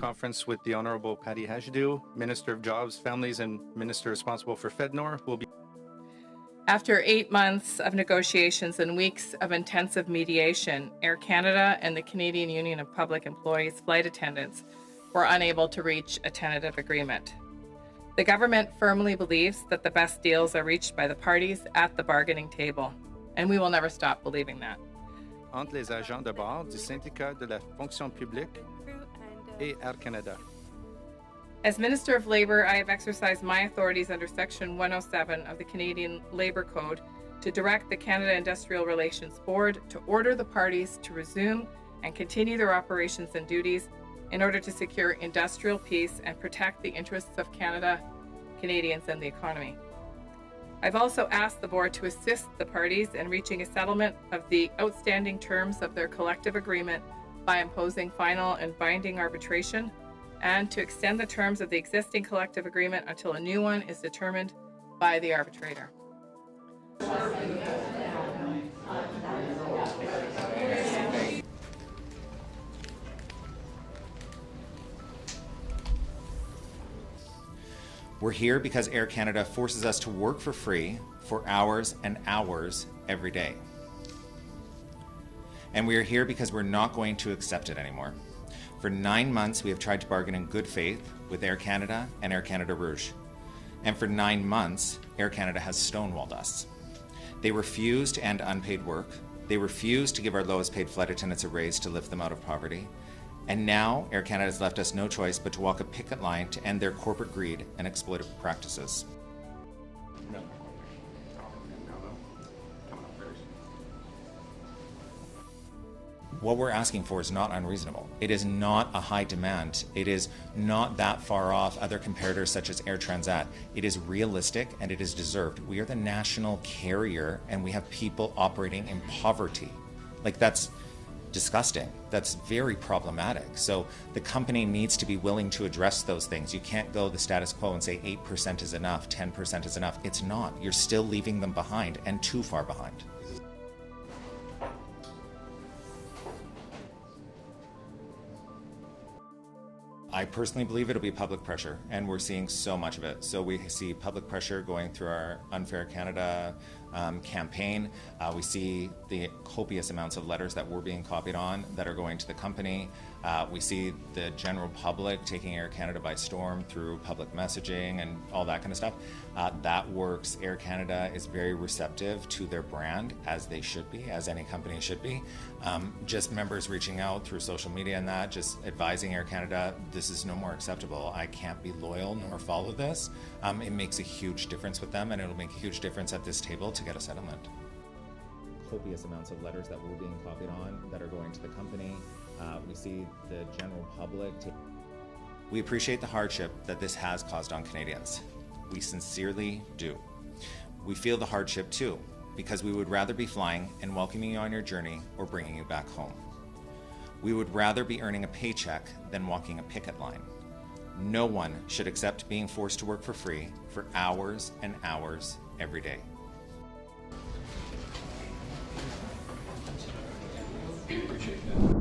conference with the Honourable Patty Hajdu, Minister of Jobs, Families and Minister responsible for FedNor, will be. After 8 months of negotiations and weeks of intensive mediation, Air Canada and the Canadian Union of Public Employees flight attendants were unable to reach a tentative agreement. The government firmly believes that the best deals are reached by the parties at the bargaining table, and we will never stop believing that. Entre les agents de bord du syndicat de la fonction publique et Air Canada. As Minister of Labour, I have exercised my authorities under Section 107 of the Canadian Labour Code to direct the Canada Industrial Relations Board to order the parties to resume and continue their operations and duties in order to secure industrial peace and protect the interests of Canada, Canadians, and the economy. I've also asked the board to assist the parties in reaching a settlement of the outstanding terms of their collective agreement by imposing final and binding arbitration, and to extend the terms of the existing collective agreement until a new one is determined by the arbitrator. We're here because Air Canada forces us to work for free for hours and hours every day. And we are here because we're not going to accept it anymore. For 9 months, we have tried to bargain in good faith with Air Canada and Air Canada Rouge. And for 9 months, Air Canada has stonewalled us. They refused to end unpaid work. They refused to give our lowest paid flight attendants a raise to lift them out of poverty. And now, Air Canada has left us no choice but to walk a picket line to end their corporate greed and exploitative practices. What we're asking for is not unreasonable. It is not a high demand. It is not that far off other comparators such as Air Transat. It is realistic and it is deserved. We are the national carrier and we have people operating in poverty. Like, that's disgusting. That's very problematic. So the company needs to be willing to address those things. You can't go the status quo and say 8% is enough, 10% is enough. It's not. You're still leaving them behind, and too far behind. I personally believe it'll be public pressure, and we're seeing so much of it. So we see public pressure going through our Unfair Canada campaign. We see the copious amounts of letters that we're being copied on that are going to the company. We see the general public taking Air Canada by storm through public messaging and all that kind of stuff. That works. Air Canada is very receptive to their brand, as they should be, as any company should be. Just members reaching out through social media and that, just advising Air Canada, this is no more acceptable. I can't be loyal nor follow this. It makes a huge difference with them, and it'll make a huge difference at this table to get a settlement. Copious amounts of letters that we're being copied on that are going to the company. We see the general public. We appreciate the hardship that this has caused on Canadians. We sincerely do. We feel the hardship too, because we would rather be flying and welcoming you on your journey or bringing you back home. We would rather be earning a paycheck than walking a picket line. No one should accept being forced to work for free for hours and hours every day. Appreciate that.